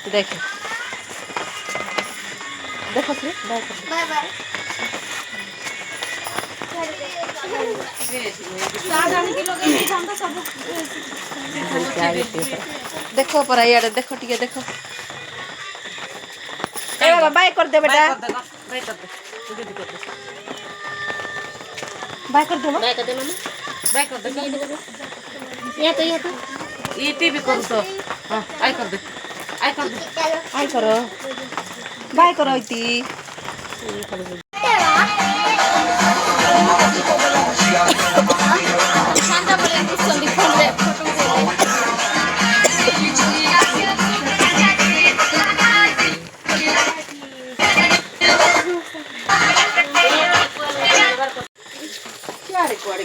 देखो देखो से बाय बाय देखो पर यार देखो टिके देखो ए बाबा बाय कर दे बेटा बाय कर दे तुझे भी कर दे बाय कर दे बाय कर दे मम्मी बाय कर दे ये तो ये टीवी कर तो हां आई कर दे आई करो बाय करो इती शांता बोले संदीप फोन रे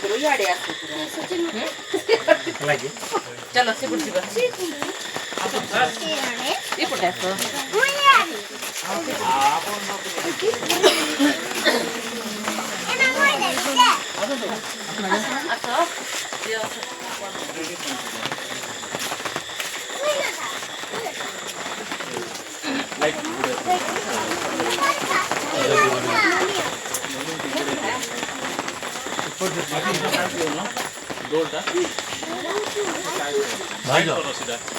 फोटो याडे आसे लागे चलो से बुझी बस ये पड़े तो भाई जो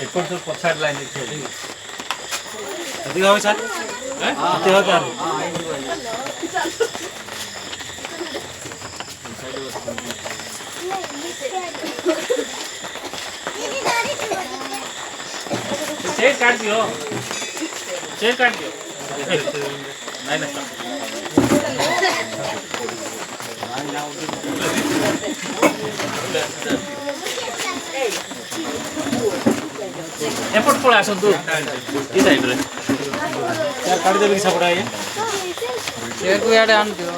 एक पर तो पछाड़ लाइन देखिए अधिक हो सर हैं अधिक हो सर चेक काट दियो नहीं नहीं एयरपोर्ट पड़ा आसंतु ई साइड रे यार काट देबे कि सपड़ा ये शेयर को याडे आन दियो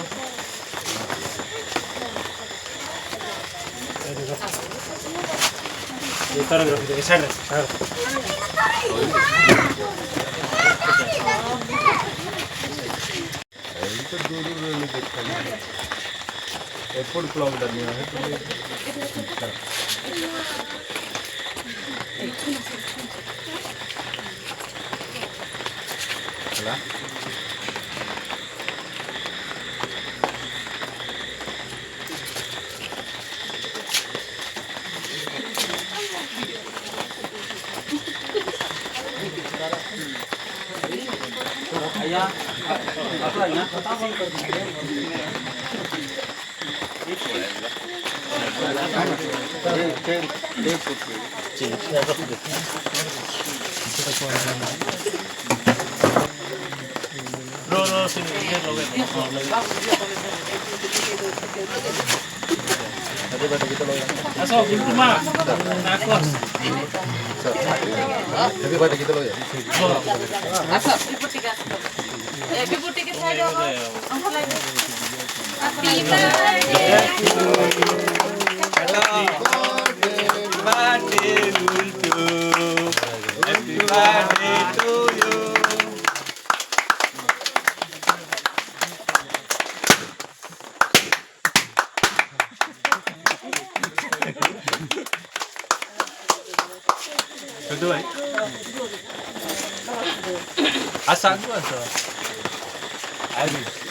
ये तरह रख दे साइड रे तो दूर दूर में देखता है एयरपोर्ट क्लॉक करने है तो चला आया अपना यहाँ पता कौन कर दिया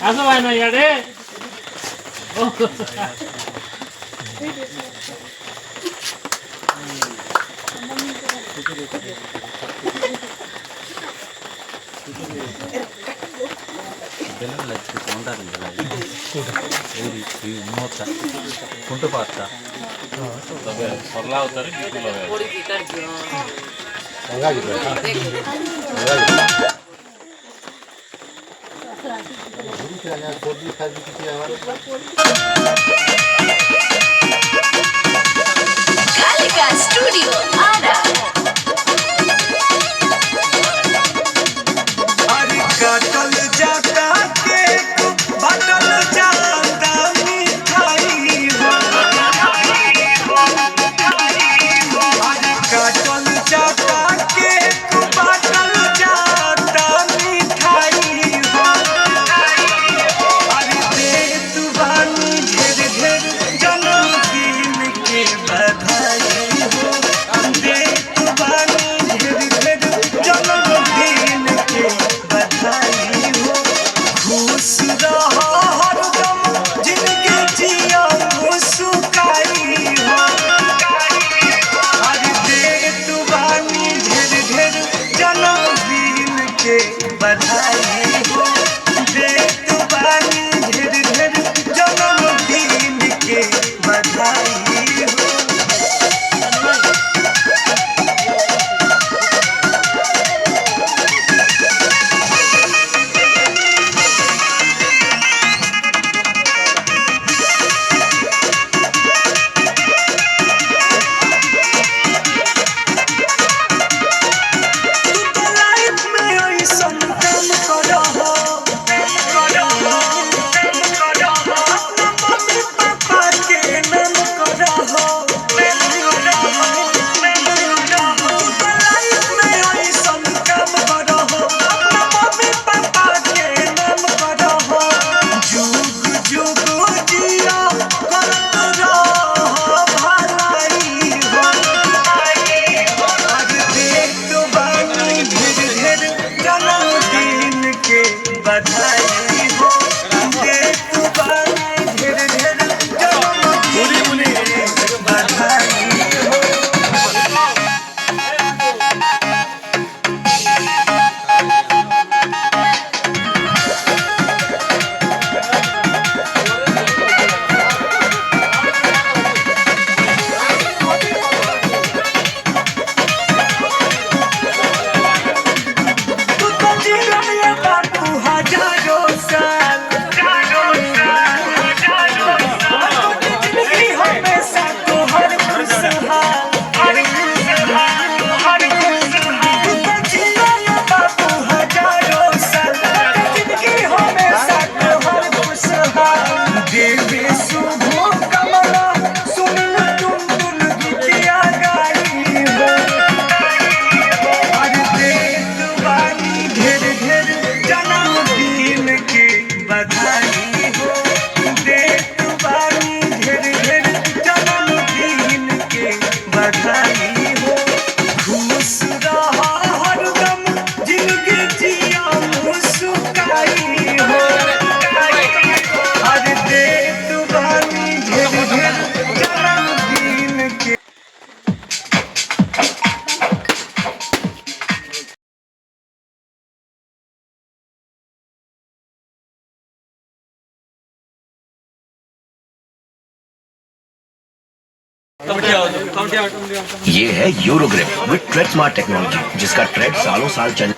Asa vai na yare? Oh. Bella la ci conta della. Eri mota. Punto fatta. Vabbè, parlavo tare di quello. Poi di tardio. Magari Kalika Studio Ada. काटल जाता के बाटल जाता मिठाई बधाई हो देत बानी ढेर ढेर जन्मदिन के बधाई हो। बधाई हो देत बानी ढेर ढेर जन्मदिन के बधाई हो। बधाई हो देत बानी ढेर ढेर जन्मदिन के बधाई हो। खुश रहा हरदम जिंदगी जिया मुस्काई हो हर देत बानी ढेर ढेर जन्मदिन के। ये है यूरोग्रिप विद ट्रेड स्मार्ट टेक्नोलॉजी जिसका ट्रेड सालों साल चल।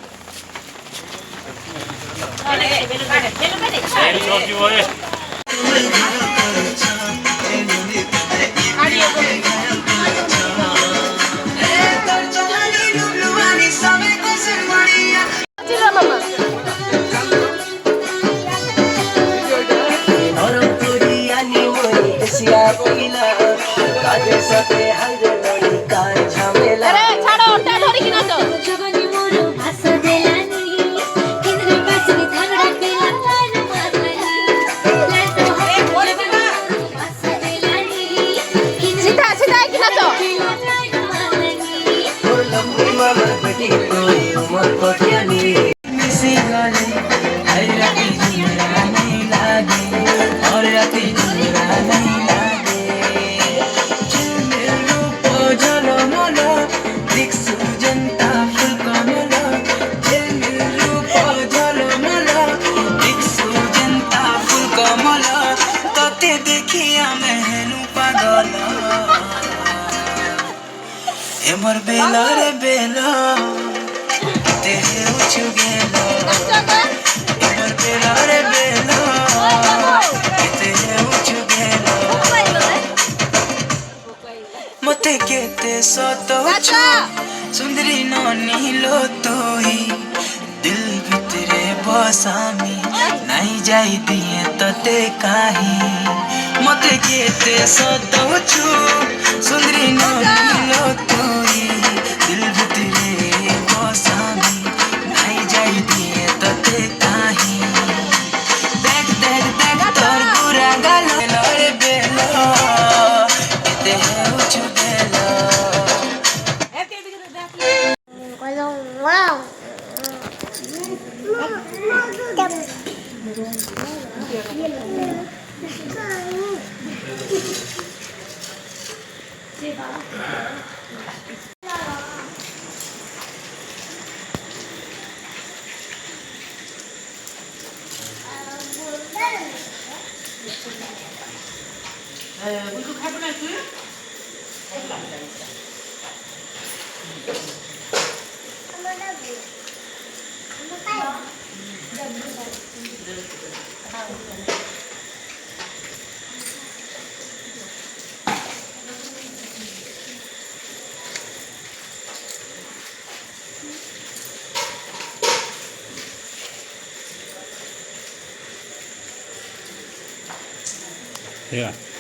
एमर बेला रे बेला तेरे उछ गेला एमर बेला रे बेला तेरे उछ गेला मते केते सतोछु सुंदरी नानी लो तोई दिल भितरे बसामी नहीं जाई दिए तते काही मते केते सतोछु सुंदरी नानी लो तोई दिल भितरे बसामी नहीं जाई दिए तते काही देख देख देख तोर पूरा गालो रे बेलो ते उछ गेलो Wow. বুঝু খাবি না তুই Yeah.